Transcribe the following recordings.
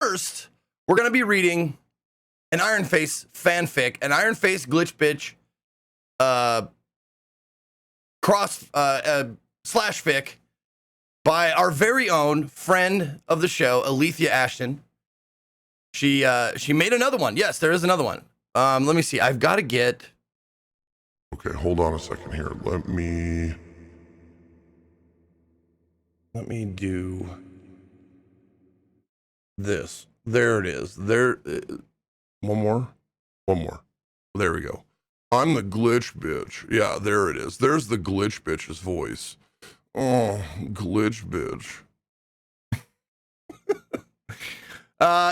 first, we're going to be reading an IronFace fanfic, an IronFace glitch bitch slash fic by our very own friend of the show, Alethea Ashton. She made another one. Yes, there is another one. Let me see. I've got to get... Okay, hold on a second here. Let me do this. There it is. There. one more. There we go. I'm the glitch bitch. Yeah, there it is. There's the glitch bitch's voice. Oh, glitch bitch.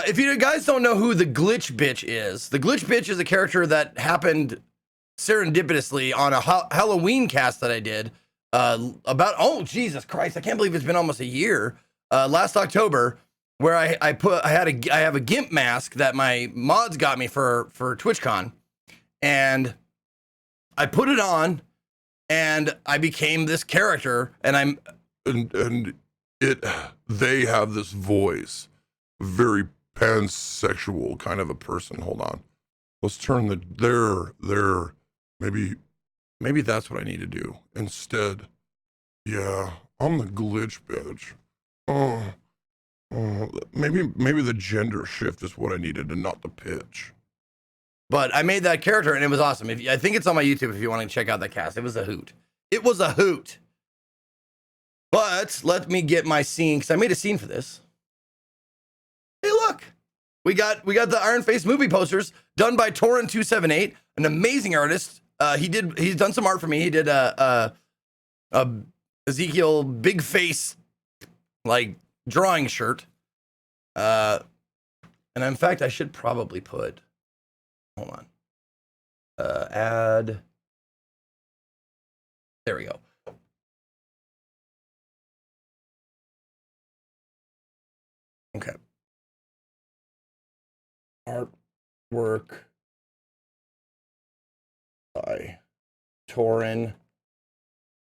If you guys don't know who the glitch bitch is a character that happened serendipitously on a Halloween cast that I did about, oh Jesus Christ, I can't believe it's been almost a year, last October, where I have a GIMP mask that my mods got me for TwitchCon, and I put it on and I became this character, and they have this voice, very pansexual kind of a person. Hold on, let's turn there. Maybe that's what I need to do instead. Yeah, I'm the glitch bitch. Oh, maybe the gender shift is what I needed and not the pitch. But I made that character and it was awesome. I think it's on my YouTube if you want to check out that cast. It was a hoot. But let me get my scene, because I made a scene for this. Hey, look. We got the IronFace movie posters done by Torin278, an amazing artist. He's done some art for me. He did a Ezekiel big face like drawing shirt. And in fact, I should probably put, hold on. Add. There we go. Okay. Artwork by Torin.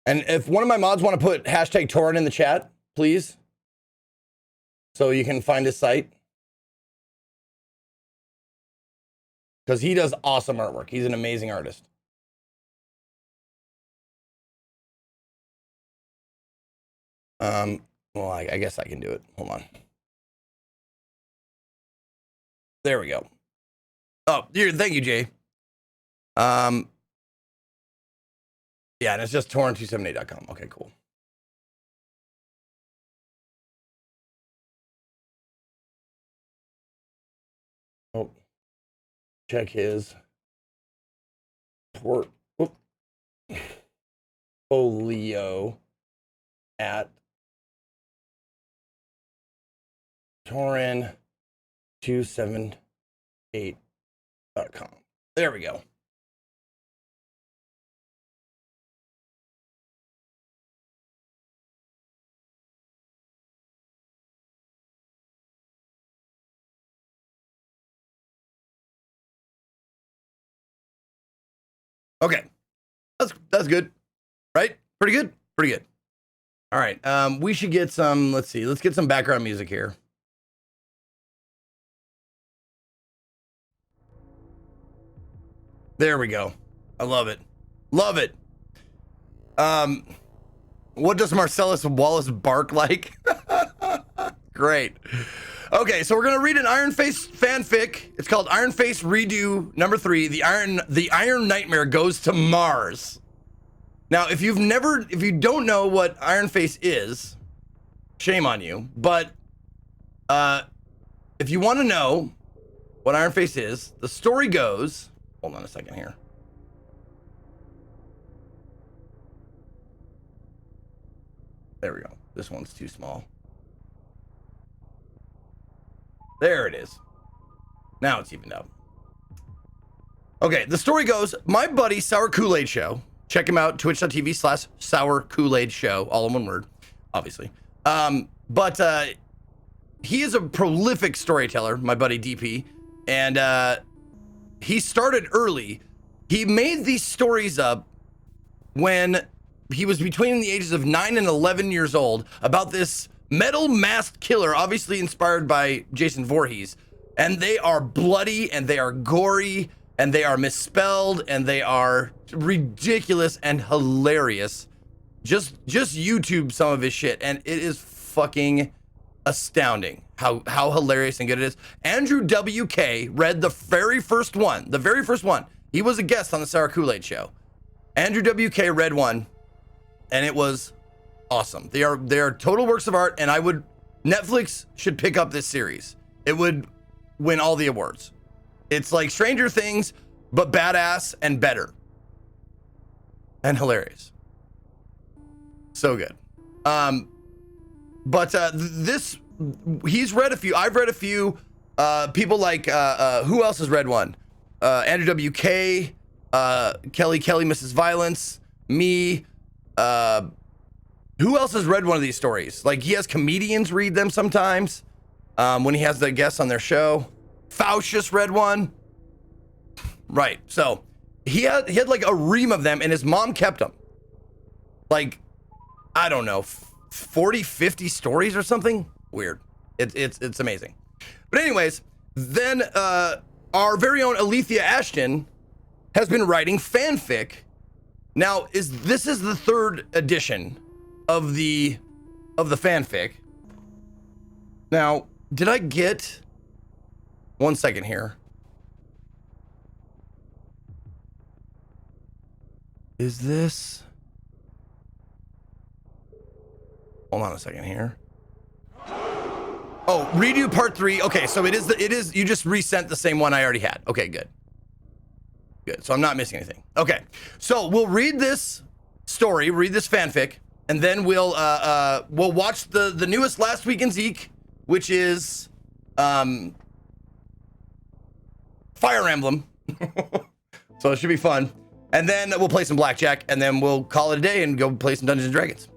And if one of my mods want to put hashtag Torin in the chat, please, so you can find his site, because he does awesome artwork. He's an amazing artist. Well, I guess I can do it. Hold on. There we go. Oh, thank you, Jay. Yeah, and it's just Torin278.com. Okay, cool. Oh, check his portfolio at Torin278.com. There we go. Okay, that's good, right? Pretty good. All right, we should get some. Let's get some background music here. There we go. I love it. What does Marcellus Wallace bark like? Great. Okay, so we're gonna read an IronFace fanfic. It's called IronFace Redo number 3. The Iron Nightmare Goes to Mars. Now, if you don't know what IronFace is, shame on you. But if you want to know what IronFace is, the story goes. Hold on a second here. There we go. This one's too small. There it is. Now it's evened up. Okay, the story goes, my buddy Sour Kool-Aid Show. Check him out, twitch.tv/Sour Kool-Aid Show, all in one word, obviously. But he is a prolific storyteller, my buddy DP, and he started early. He made these stories up when he was between the ages of 9 and 11 years old about this Metal Masked Killer, obviously inspired by Jason Voorhees. And they are bloody, and they are gory, and they are misspelled, and they are ridiculous and hilarious. Just YouTube some of his shit, and it is fucking astounding how hilarious and good it is. Andrew WK read the very first one. He was a guest on the Sour Kool-Aid show. Andrew WK read one, and it was awesome. They are total works of art, and Netflix should pick up this series. It would win all the awards. It's like Stranger Things, but badass and better. And hilarious. So good. This, he's read a few. I've read a few. People like, who else has read one? Andrew WK, Kelly Mrs. Violence, me. Who else has read one of these stories? Like, he has comedians read them sometimes. When he has the guests on their show. Faustus read one. Right. So he had like a ream of them, and his mom kept them. Like, I don't know, 40, 50 stories or something. Weird. It's amazing. But anyways, then our very own Alethea Ashton has been writing fanfic. Now, this is the third edition of the fanfic. Now, did I get 1 second here? Is this? Hold on a second here. Oh, redo part 3. Okay, so it is you just resent the same one I already had. Okay, good. Good. So I'm not missing anything. Okay. So we'll read this story, read this fanfic, and then we'll watch the newest Last Week in Zeke, which is Fire Emblem. So it should be fun. And then we'll play some blackjack, and then we'll call it a day and go play some Dungeons and Dragons.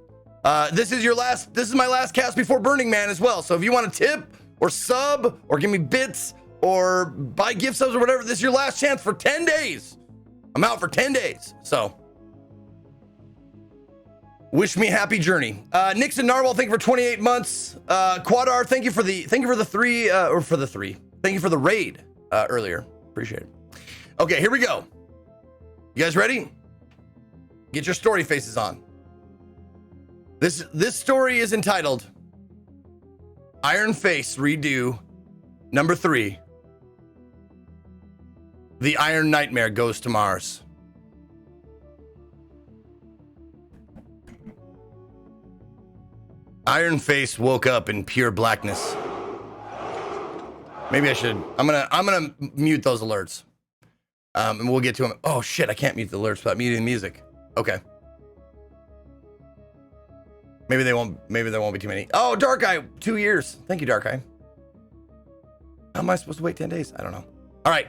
This is my last cast before Burning Man as well. So if you want to tip or sub or give me bits or buy gift subs or whatever, this is your last chance for 10 days. I'm out for 10 days. So wish me a happy journey. Nixon Narwhal, thank you for 28 months. Quadar, thank you for the 3 Thank you for the raid earlier. Appreciate it. Okay, here we go. You guys ready? Get your story faces on. This story is entitled IronFace Redo number 3. The Iron Nightmare Goes to Mars. IronFace woke up in pure blackness. Maybe I should. I'm gonna mute those alerts. And we'll get to them. Oh shit, I can't mute the alerts without muting the music. Okay. Maybe there won't be too many. Oh, Dark Eye, 2 years. Thank you, Dark Eye. How am I supposed to wait 10 days? I don't know. All right.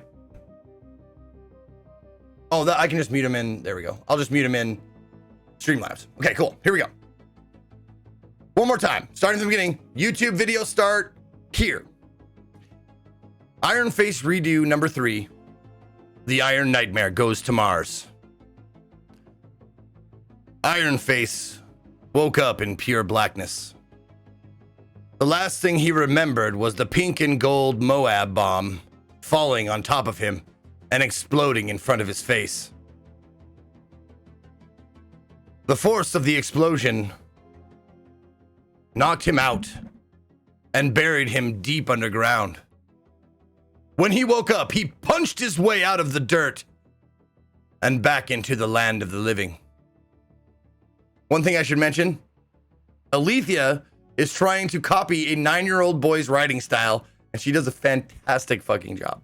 Oh, I can just mute him in. There we go. I'll just mute him in Streamlabs. Okay, cool. Here we go. One more time. Starting from the beginning. YouTube video start here. IronFace Redo number 3. The Iron Nightmare Goes to Mars. IronFace woke up in pure blackness. The last thing he remembered was the pink and gold Moab bomb falling on top of him and exploding in front of his face. The force of the explosion knocked him out and buried him deep underground. When he woke up, he punched his way out of the dirt and back into the land of the living. One thing I should mention, Alethea is trying to copy a 9-year-old boy's writing style, and she does a fantastic fucking job.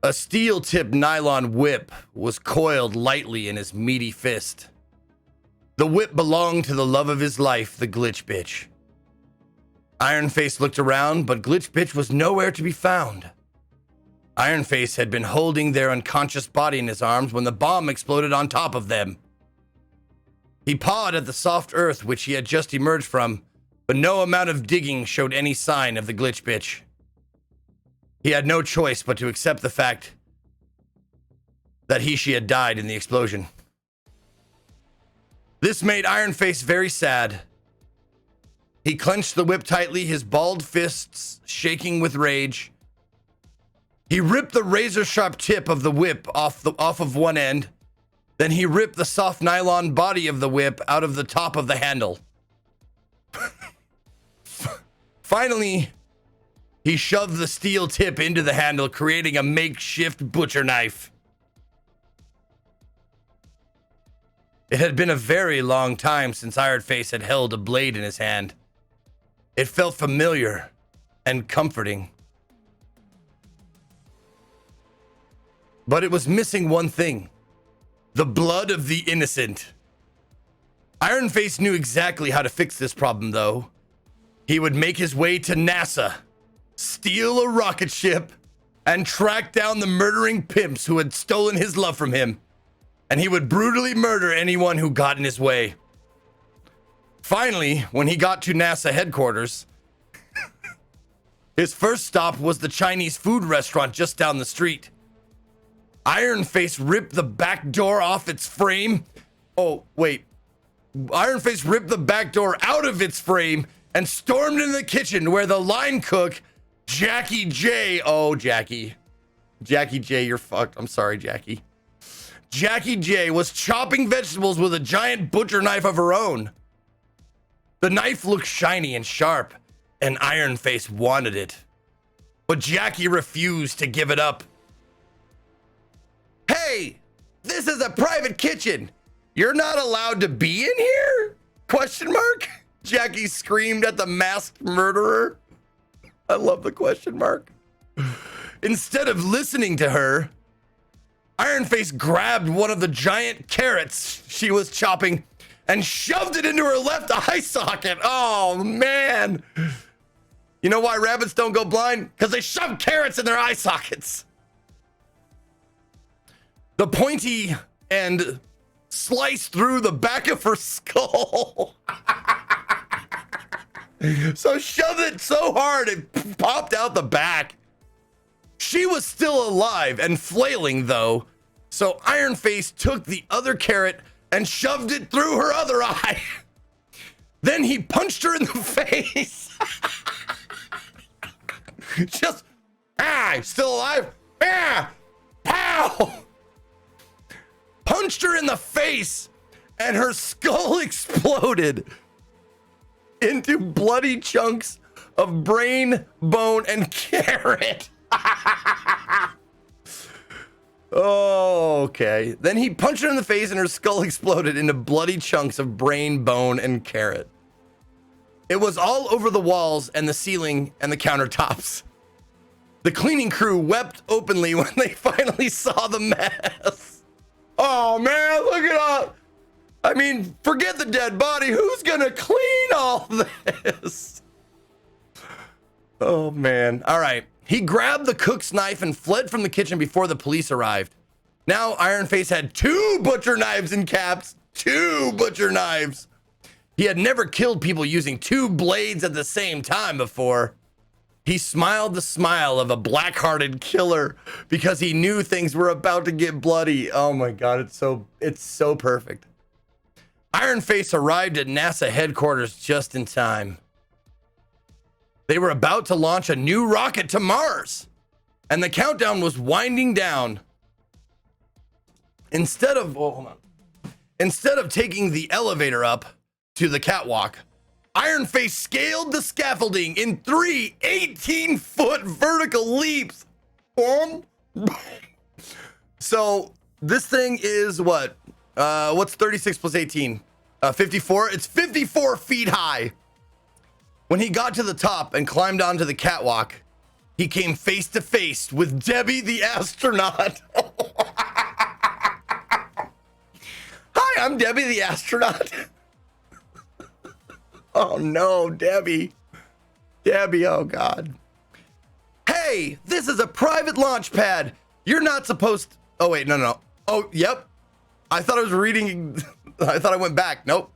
A steel-tipped nylon whip was coiled lightly in his meaty fist. The whip belonged to the love of his life, the Glitch Bitch. IronFace looked around, but Glitch Bitch was nowhere to be found. IronFace had been holding their unconscious body in his arms when the bomb exploded on top of them. He pawed at the soft earth which he had just emerged from, but no amount of digging showed any sign of the Glitch Bitch. He had no choice but to accept the fact that she had died in the explosion. This made IronFace very sad. He clenched the whip tightly, his balled fists shaking with rage. He ripped the razor-sharp tip of the whip off of one end. Then he ripped the soft nylon body of the whip out of the top of the handle. Finally, he shoved the steel tip into the handle, creating a makeshift butcher knife. It had been a very long time since IronFace had held a blade in his hand. It felt familiar and comforting. But it was missing one thing: the blood of the innocent. IronFace knew exactly how to fix this problem, though. He would make his way to NASA, steal a rocket ship, and track down the murdering pimps who had stolen his love from him. And he would brutally murder anyone who got in his way. Finally, when he got to NASA headquarters, his first stop was the Chinese food restaurant just down the street. IronFace ripped the back door off its frame. Oh, wait. IronFace ripped the back door out of its frame and stormed into the kitchen where the line cook, Jackie J. Oh, Jackie. Jackie J, you're fucked. I'm sorry, Jackie. Jackie J was chopping vegetables with a giant butcher knife of her own. The knife looked shiny and sharp, and IronFace wanted it. But Jackie refused to give it up. Hey, this is a private kitchen. You're not allowed to be in here? Question mark? Jackie screamed at the masked murderer. I love the question mark. Instead of listening to her, IronFace grabbed one of the giant carrots she was chopping and shoved it into her left eye socket. Oh, man. You know why rabbits don't go blind? Because they shove carrots in their eye sockets. The pointy end sliced through the back of her skull. So shoved it so hard it popped out the back. She was still alive and flailing, though. So IronFace took the other carrot and shoved it through her other eye. Then he punched her in the face. Just, still alive? Pow! Punched her in the face, and her skull exploded into bloody chunks of brain, bone, and carrot. Oh, okay. Then he punched her in the face and her skull exploded into bloody chunks of brain, bone, and carrot. It was all over the walls and the ceiling and the countertops. The cleaning crew wept openly when they finally saw the mess. Oh, man, look at all. I mean, forget the dead body. Who's gonna clean all this? Oh, man. All right. He grabbed the cook's knife and fled from the kitchen before the police arrived. Now, IronFace had 2 butcher knives in caps. 2 butcher knives. He had never killed people using 2 blades at the same time before. He smiled the smile of a black-hearted killer because he knew things were about to get bloody. Oh my God, it's so perfect. IronFace arrived at NASA headquarters just in time. They were about to launch a new rocket to Mars, and the countdown was winding down. Instead of taking the elevator up to the catwalk, IronFace scaled the scaffolding in 3 18-foot vertical leaps. So this thing is what? What's 36 plus 18? 54? It's 54 feet high. When he got to the top and climbed onto the catwalk, he came face to face with Debbie the astronaut. Hi, I'm Debbie the astronaut. Oh no, Debbie. Debbie, oh God. Hey, this is a private launch pad. You're not supposed to... Oh wait, no. Oh, yep. I thought I was reading... I thought I went back. Nope.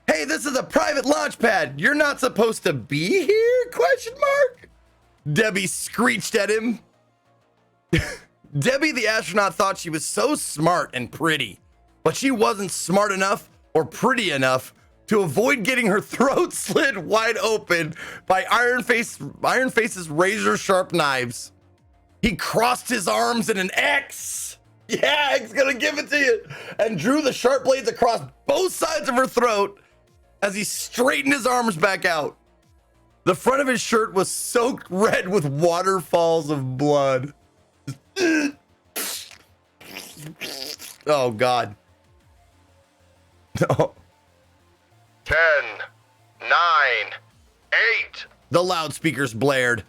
Hey, this is a private launch pad. You're not supposed to be here? Question mark. Debbie screeched at him. Debbie the astronaut thought she was so smart and pretty, but she wasn't smart enough or pretty enough to avoid getting her throat slit wide open by Ironface's razor sharp knives. He crossed his arms in an X. Yeah, X gonna give it to you. And drew the sharp blades across both sides of her throat as he straightened his arms back out. The front of his shirt was soaked red with waterfalls of blood. Oh, God. No. 10, 9, 8. The loudspeakers blared.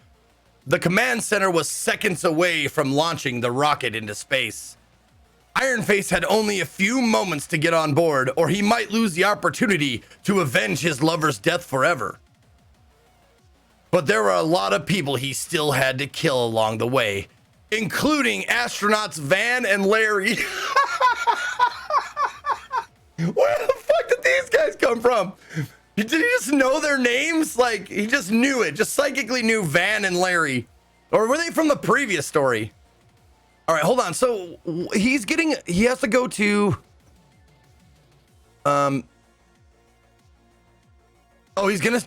The command center was seconds away from launching the rocket into space. Ironface had only a few moments to get on board, or he might lose the opportunity to avenge his lover's death forever. But there were a lot of people he still had to kill along the way, including astronauts Van and Larry. Where the fuck did these guys come from? Did he just know their names? Like, he just knew it, just psychically knew Van and Larry. Or were they from the previous story? All right, hold on. So he has to go to, he's gonna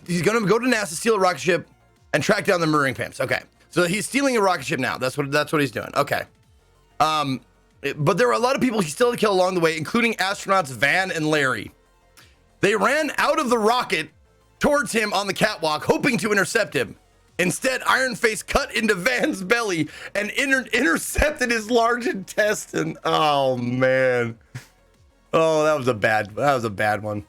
go to NASA, steal a rocket ship, and track down the Marine Pimps. Okay, so he's stealing a rocket ship now. That's what he's doing. Okay, but there were a lot of people he still had to kill along the way, including astronauts Van and Larry. They ran out of the rocket towards him on the catwalk, hoping to intercept him. Instead, Ironface cut into Van's belly and intercepted his large intestine. Oh man. Oh, that was a bad one.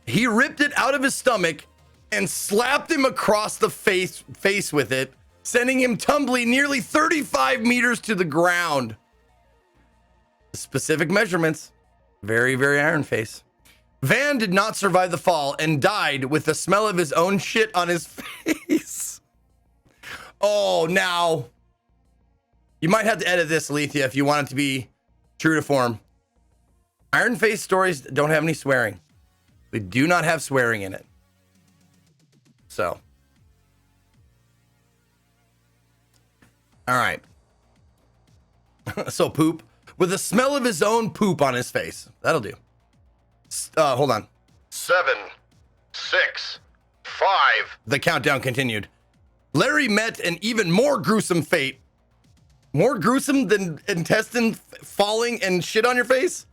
He ripped it out of his stomach and slapped him across the face with it, sending him tumbling nearly 35 meters to the ground. Specific measurements. Very, very Ironface. Van did not survive the fall and died with the smell of his own shit on his face. Oh, now you might have to edit this, Alethea, if you want it to be true to form. Ironface stories don't have any swearing. They do not have swearing in it. So, all right. So poop with the smell of his own poop on his face. That'll do. Hold on. 7, 6, 5. The countdown continued. Larry met an even more gruesome fate. More gruesome than intestine falling and shit on your face?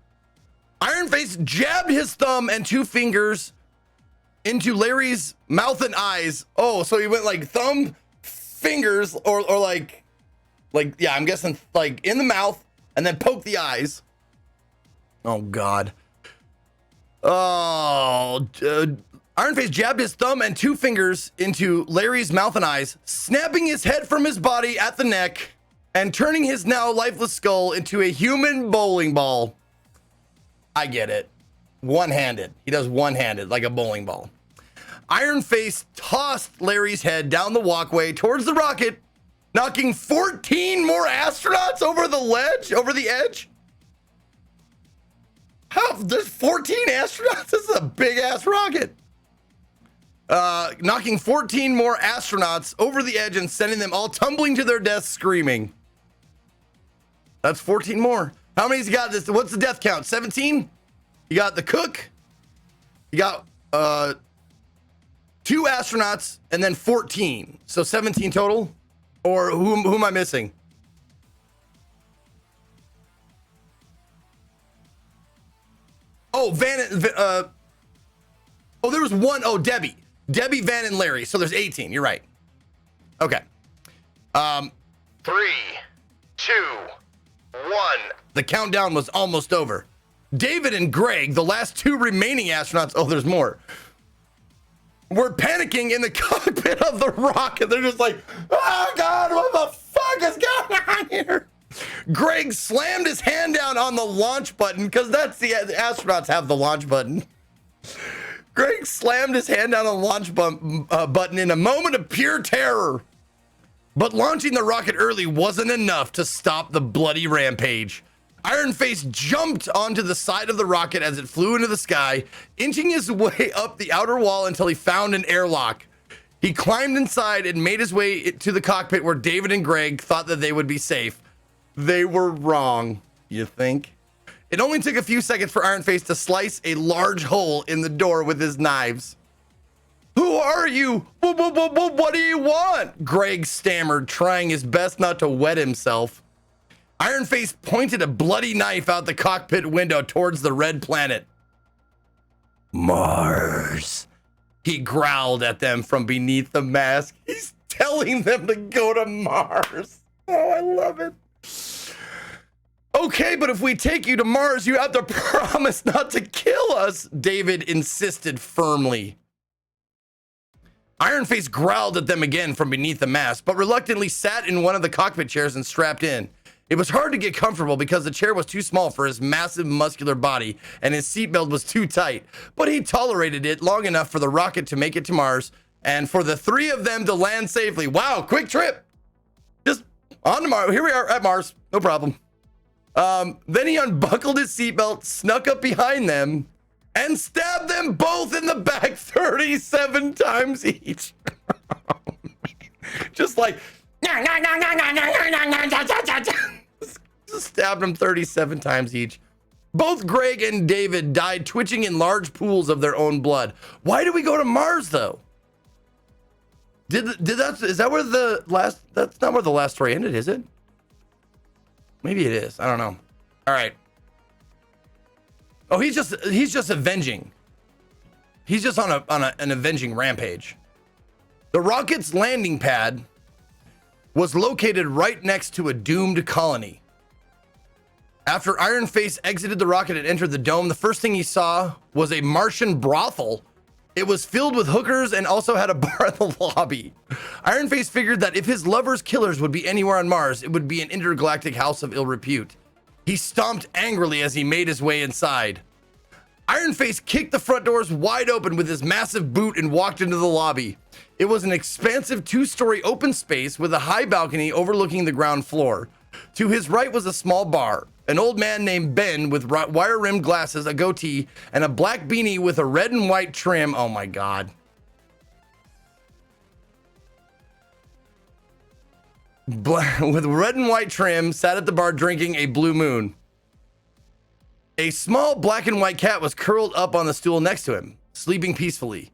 Ironface jabbed his thumb and 2 fingers into Larry's mouth and eyes. Oh, so he went like thumb, fingers, or like, yeah, I'm guessing like in the mouth and then poke the eyes. Oh, God. Oh, Ironface jabbed his thumb and 2 fingers into Larry's mouth and eyes, snapping his head from his body at the neck and turning his now lifeless skull into a human bowling ball. I get it. One-handed. He does one-handed like a bowling ball. Ironface tossed Larry's head down the walkway towards the rocket, knocking 14 more astronauts over the edge. How? There's 14 astronauts? This is a big-ass rocket. Knocking 14 more astronauts over the edge and sending them all tumbling to their deaths screaming. That's 14 more. How many's he got? What's the death count? 17? You got the cook. You got 2 astronauts and then 14. So 17 total? Or who am I missing? Oh, there was one. Oh, Debbie, Van, and Larry. So there's 18. You're right. Okay. 3, 2, 1. The countdown was almost over. David and Greg, the last 2 remaining astronauts, oh, there's more, were panicking in the cockpit of the rocket. They're just like, oh, God, what the fuck is going on here? Greg slammed his hand down on the launch button, because that's the astronauts have the launch button. Greg slammed his hand down on the launch button in a moment of pure terror. But launching the rocket early wasn't enough to stop the bloody rampage. Ironface jumped onto the side of the rocket as it flew into the sky, inching his way up the outer wall until he found an airlock. He climbed inside and made his way to the cockpit where David and Greg thought that they would be safe. They were wrong, you think? It only took a few seconds for IronFace to slice a large hole in the door with his knives. Who are you? What do you want? Greg stammered, trying his best not to wet himself. IronFace pointed a bloody knife out the cockpit window towards the red planet. Mars. He growled at them from beneath the mask. He's telling them to go to Mars. Oh, I love it. Okay, but if we take you to Mars, you have to promise not to kill us, David insisted firmly. IronFace growled at them again from beneath the mask, but reluctantly sat in one of the cockpit chairs and strapped in. It was hard to get comfortable because the chair was too small for his massive muscular body and his seatbelt was too tight, but he tolerated it long enough for the rocket to make it to Mars and for the three of them to land safely. Wow, quick trip. Just on to Mars. Here we are at Mars. No problem. Then he unbuckled his seatbelt, snuck up behind them, and stabbed them both in the back 37 times each. Just like, just stabbed them 37 times each. Both Greg and David died twitching in large pools of their own blood. Why do we go to Mars, though? Is that where the last, that's not where the last story ended, is it? Maybe it is. I don't know. All right. Oh, he's just avenging. He's just on an avenging rampage. The rocket's landing pad was located right next to a doomed colony. After IronFace exited the rocket and entered the dome, the first thing he saw was a Martian brothel. It was filled with hookers and also had a bar in the lobby. IronFace figured that if his lover's killers would be anywhere on Mars, it would be an intergalactic house of ill repute. He stomped angrily as he made his way inside. IronFace kicked the front doors wide open with his massive boot and walked into the lobby. It was an expansive two-story open space with a high balcony overlooking the ground floor. To his right was a small bar. An old man named Ben with wire-rimmed glasses, a goatee, and a black beanie with a red and white trim. Oh my God. With red and white trim, sat at the bar drinking a Blue Moon. A small black and white cat was curled up on the stool next to him, sleeping peacefully.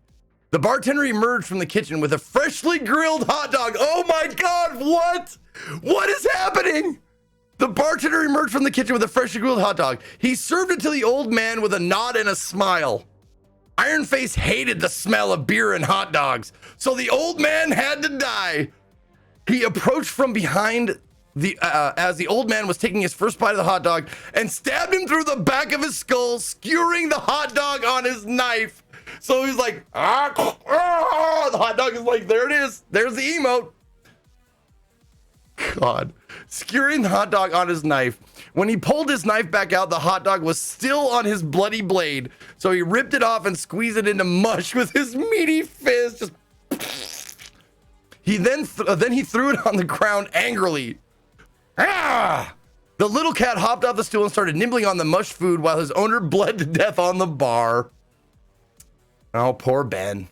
The bartender emerged from the kitchen with a freshly grilled hot dog. Oh my God, what? What is happening? The bartender emerged from the kitchen with a freshly grilled hot dog. He served it to the old man with a nod and a smile. IronFace hated the smell of beer and hot dogs, so the old man had to die. He approached from behind as the old man was taking his first bite of the hot dog and stabbed him through the back of his skull, skewering the hot dog on his knife. So he's like, the hot dog is like, there it is. There's the emote. God, skewering the hot dog on his knife. When he pulled his knife back out, the hot dog was still on his bloody blade. So he ripped it off and squeezed it into mush with his meaty fist. Just he then he threw it on the ground angrily. Ah! The little cat hopped off the stool and started nibbling on the mush food while his owner bled to death on the bar. Oh, poor Ben.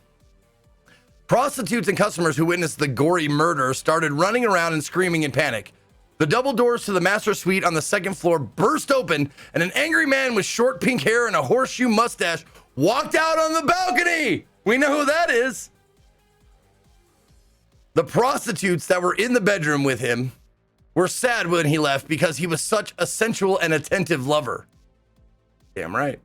Prostitutes and customers who witnessed the gory murder started running around and screaming in panic. The double doors to the master suite on the second floor burst open, and an angry man with short pink hair and a horseshoe mustache walked out on the balcony. We know who that is. The prostitutes that were in the bedroom with him were sad when he left because he was such a sensual and attentive lover. Damn right.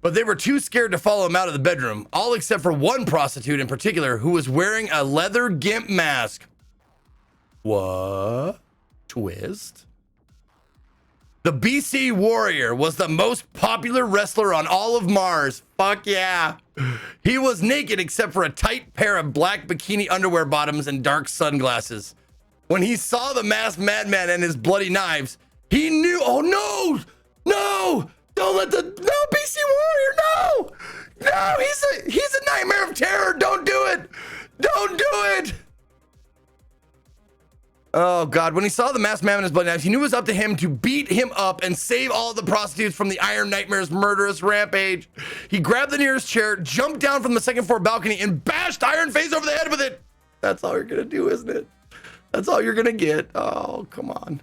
But they were too scared to follow him out of the bedroom, all except for one prostitute in particular who was wearing a leather gimp mask. What? Twist? The BC Warrior was the most popular wrestler on all of Mars. Fuck yeah. He was naked except for a tight pair of black bikini underwear bottoms and dark sunglasses. When he saw the masked madman and his bloody knives, he knew, oh no, no, don't let the, no, BC Warrior, no, he's a nightmare of terror. Don't do it. Don't do it. Oh God, when he saw the masked man and his bloody knives, he knew it was up to him to beat him up and save all the prostitutes from the Iron Nightmare's murderous rampage. He grabbed the nearest chair, jumped down from the second floor balcony, and bashed IronFace over the head with it. That's all you're gonna do, isn't it? That's all you're gonna get. Oh, come on.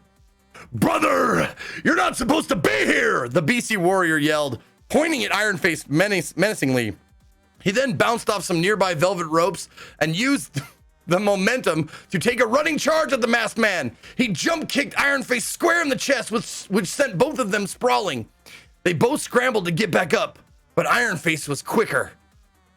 Brother, you're not supposed to be here, the BC warrior yelled, pointing at IronFace menacingly. He then bounced off some nearby velvet ropes and used the momentum to take a running charge at the masked man. He jump kicked IronFace square in the chest, which sent both of them sprawling. They both scrambled to get back up, but IronFace was quicker.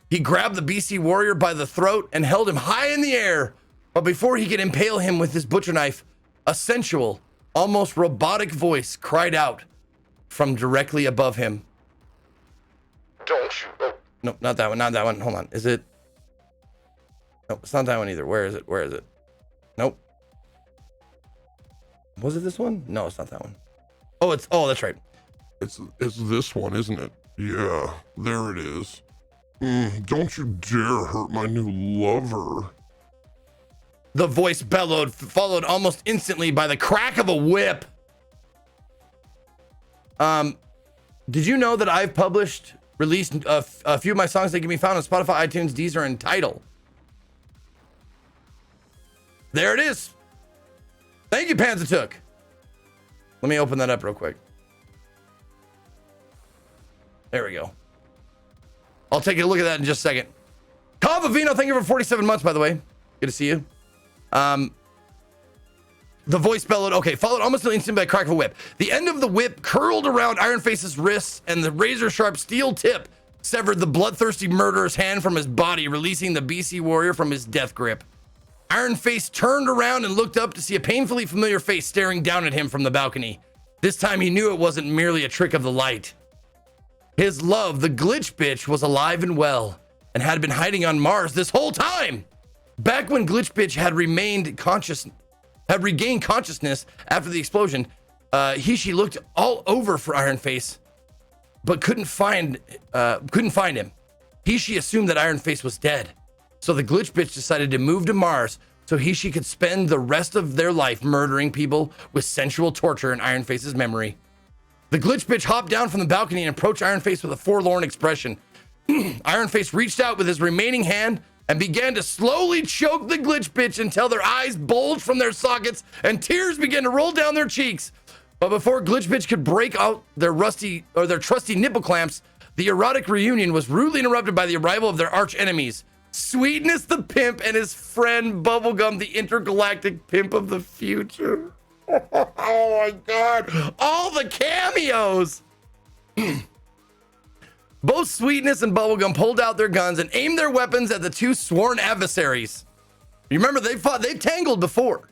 He grabbed the BC warrior by the throat and held him high in the air. But before he could impale him with his butcher knife, a sensual, almost robotic voice cried out from directly above him. Don't you? Oh. No, not that one. Not that one. Hold on. Is it? No, it's not that one either. Where is it? Where is it? Nope. Was it this one? No, it's not that one. Oh, that's right. It's this one, isn't it? Yeah, there it is. Don't you dare hurt my new lover. The voice bellowed, followed almost instantly by the crack of a whip. Did you know that I've released a few of my songs that can be found on Spotify, iTunes, Deezer, and Tidal? There it is. Thank you, Panzatook. Let me open that up real quick. There we go. I'll take a look at that in just a second. Cavavino, thank you for 47 months, by the way. Good to see you. The voice bellowed, okay, followed almost instantly by a crack of a whip. The end of the whip curled around IronFace's wrists, and the razor-sharp steel tip severed the bloodthirsty murderer's hand from his body, releasing the BC warrior from his death grip. IronFace turned around and looked up to see a painfully familiar face staring down at him from the balcony. This time he knew it wasn't merely a trick of the light. His love, the glitch bitch, was alive and well, and had been hiding on Mars this whole time. Back when glitch bitch had regained consciousness after the explosion, she looked all over for IronFace, but couldn't find him. She assumed that IronFace was dead. So the glitch bitch decided to move to Mars so she could spend the rest of their life murdering people with sensual torture in IronFace's memory. The glitch bitch hopped down from the balcony and approached IronFace with a forlorn expression. IronFace reached out with his remaining hand and began to slowly choke the glitch bitch until their eyes bulged from their sockets and tears began to roll down their cheeks. But before glitch bitch could break out their trusty nipple clamps, the erotic reunion was rudely interrupted by the arrival of their arch enemies, Sweetness the Pimp and his friend Bubblegum, the intergalactic pimp of the future. Oh my God. All the cameos. Both Sweetness and Bubblegum pulled out their guns and aimed their weapons at the two sworn adversaries. You remember they've tangled before.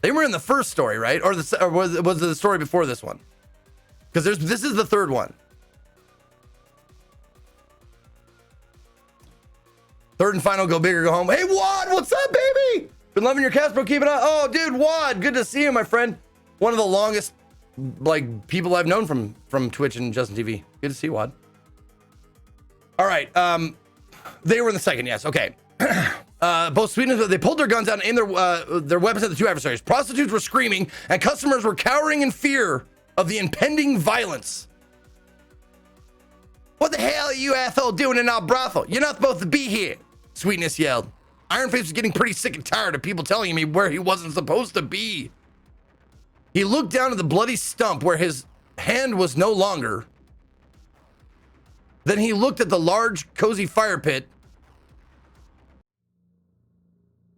They were in the first story, right? Or was it the story before this one? Because this is the third one. Third and final, go big or go home. Hey, Wad, what's up, baby? Been loving your cast, bro. Keep it up. Oh, dude, Wad, good to see you, my friend. One of the longest, people I've known from Twitch and Justin TV. Good to see you, Wad. All right, they were in the second, yes, okay. Both Sweetness, they pulled their guns out and aimed their weapons at the two adversaries. Prostitutes were screaming, and customers were cowering in fear of the impending violence. What the hell are you asshole doing in our brothel? You're not supposed to be here, Sweetness yelled. IronFace was getting pretty sick and tired of people telling him where he wasn't supposed to be. He looked down at the bloody stump where his hand was no longer. Then he looked at the large, cozy fire pit.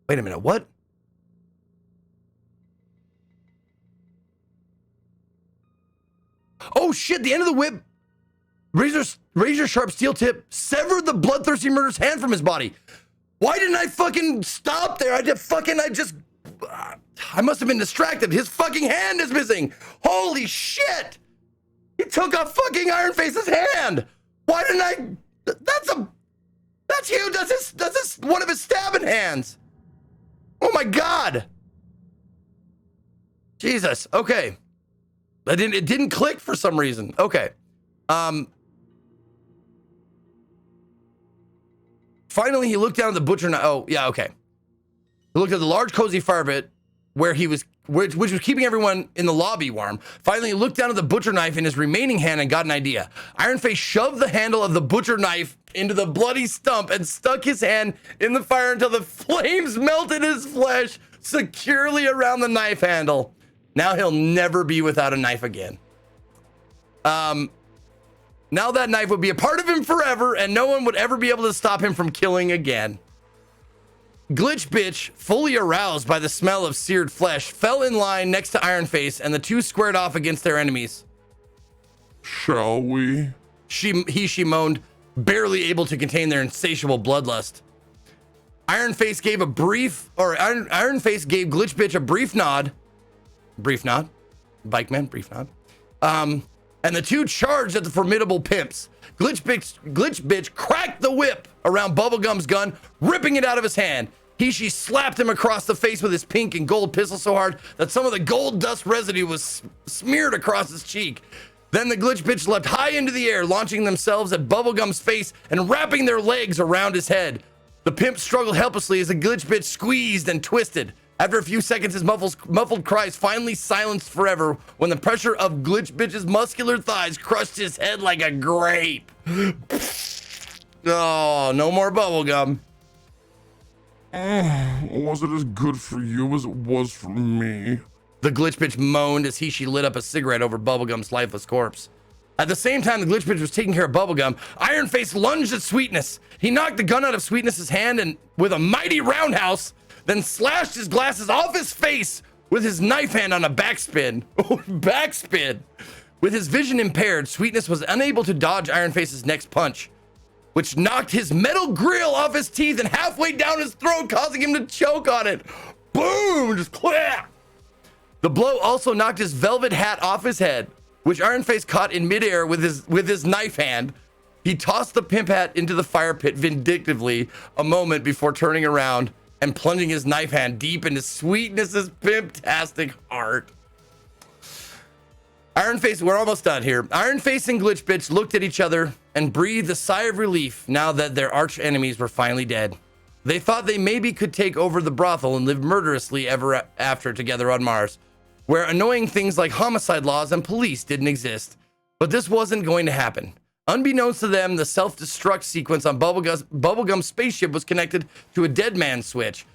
Wait a minute, what? Oh shit, the end of the whip, razor sharp steel tip severed the bloodthirsty murderer's hand from his body. Why didn't I fucking stop there? I must have been distracted. His fucking hand is missing. Holy shit. He took off fucking IronFace's hand. Why didn't I? That's huge. That's one of his stabbing hands. Oh my God. Jesus. Okay. It didn't click for some reason. Okay. Finally, he looked down at the butcher knife. Oh, yeah, okay. He looked at the large, cozy fire pit which was keeping everyone in the lobby warm. Finally, he looked down at the butcher knife in his remaining hand and got an idea. IronFace shoved the handle of the butcher knife into the bloody stump and stuck his hand in the fire until the flames melted his flesh securely around the knife handle. Now he'll never be without a knife again. Now that knife would be a part of him forever, and no one would ever be able to stop him from killing again. Glitch Bitch, fully aroused by the smell of seared flesh, fell in line next to IronFace, and the two squared off against their enemies. Shall we? She moaned, barely able to contain their insatiable bloodlust. IronFace gave IronFace gave Glitch Bitch a brief nod. Bike man, brief nod. And the two charged at the formidable pimps. Glitch Bitch cracked the whip around Bubblegum's gun, ripping it out of his hand. She slapped him across the face with his pink and gold pistol so hard that some of the gold dust residue was smeared across his cheek. Then the Glitch Bitch leapt high into the air, launching themselves at Bubblegum's face and wrapping their legs around his head. The pimp struggled helplessly as the Glitch Bitch squeezed and twisted. After a few seconds, his muffled cries finally silenced forever when the pressure of Glitch Bitch's muscular thighs crushed his head like a grape. Oh, no more bubblegum. Was it as good for you as it was for me? The Glitch Bitch moaned as she lit up a cigarette over Bubblegum's lifeless corpse. At the same time the Glitch Bitch was taking care of Bubblegum, IronFace lunged at Sweetness. He knocked the gun out of Sweetness's hand and, with a mighty roundhouse, then slashed his glasses off his face with his knife hand on a backspin. Backspin. With his vision impaired, Sweetness was unable to dodge IronFace's next punch, which knocked his metal grill off his teeth and halfway down his throat, causing him to choke on it. Boom! Just clap! The blow also knocked his velvet hat off his head, which IronFace caught in midair with his knife hand. He tossed the pimp hat into the fire pit vindictively a moment before turning around and plunging his knife hand deep into Sweetness's pimp-tastic heart. IronFace, we're almost done here. IronFace and Glitch Bitch looked at each other and breathed a sigh of relief now that their arch enemies were finally dead. They thought they maybe could take over the brothel and live murderously ever after together on Mars, where annoying things like homicide laws and police didn't exist. But this wasn't going to happen. Unbeknownst to them, the self-destruct sequence on Bubblegum's spaceship was connected to a dead man's switch.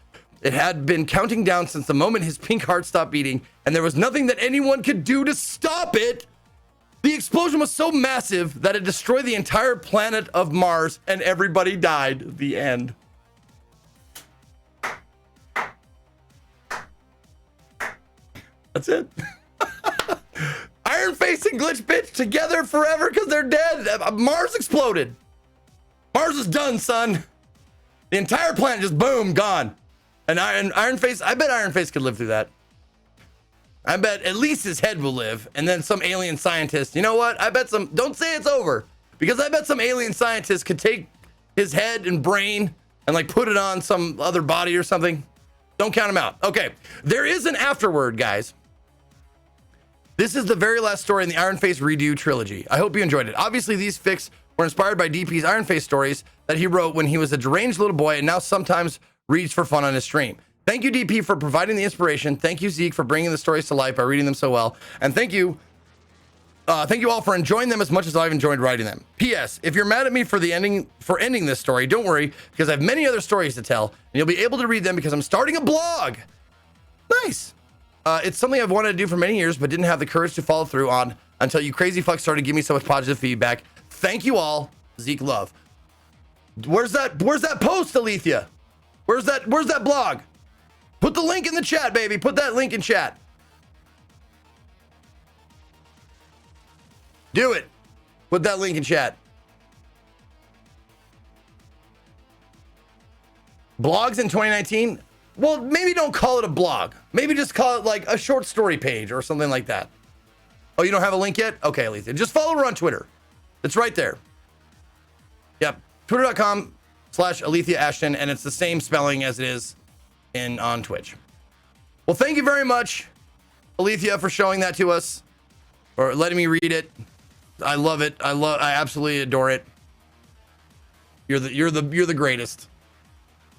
It had been counting down since the moment his pink heart stopped beating, and there was nothing that anyone could do to stop it. The explosion was so massive that it destroyed the entire planet of Mars, and everybody died. The end. That's it. IronFace and Glitch Bitch together forever because they're dead. Mars exploded. Mars is done, son. The entire planet just boom, gone. And IronFace, I bet IronFace could live through that. I bet at least his head will live. And then some alien scientist, you know what? I bet don't say it's over. Because I bet some alien scientist could take his head and brain and like put it on some other body or something. Don't count him out. Okay, there is an afterword, guys. This is the very last story in the IronFace redo trilogy. I hope you enjoyed it. Obviously, these fics were inspired by DP's IronFace stories that he wrote when he was a deranged little boy and now sometimes reads for fun on his stream. Thank you, DP, for providing the inspiration. Thank you, Zeke, for bringing the stories to life by reading them so well. And thank you all for enjoying them as much as I've enjoyed writing them. P.S. If you're mad at me for ending this story, don't worry, because I have many other stories to tell, and you'll be able to read them because I'm starting a blog. Nice. It's something I've wanted to do for many years, but didn't have the courage to follow through on until you crazy fucks started giving me so much positive feedback. Thank you all, Zeke Love. Where's that post, Alethea? Where's that blog? Put the link in the chat, baby. Put that link in chat. Do it. Put that link in chat. Blogs in 2019? Well, maybe don't call it a blog. Maybe just call it like a short story page or something like that. Oh, you don't have a link yet? Okay, Alethea. Just follow her on Twitter. It's right there. Yep. Twitter.com/Alethea Ashton, and it's the same spelling as it is on Twitch. Well, thank you very much, Alethea, for showing that to us or letting me read it. I love it. I absolutely adore it. You're the greatest.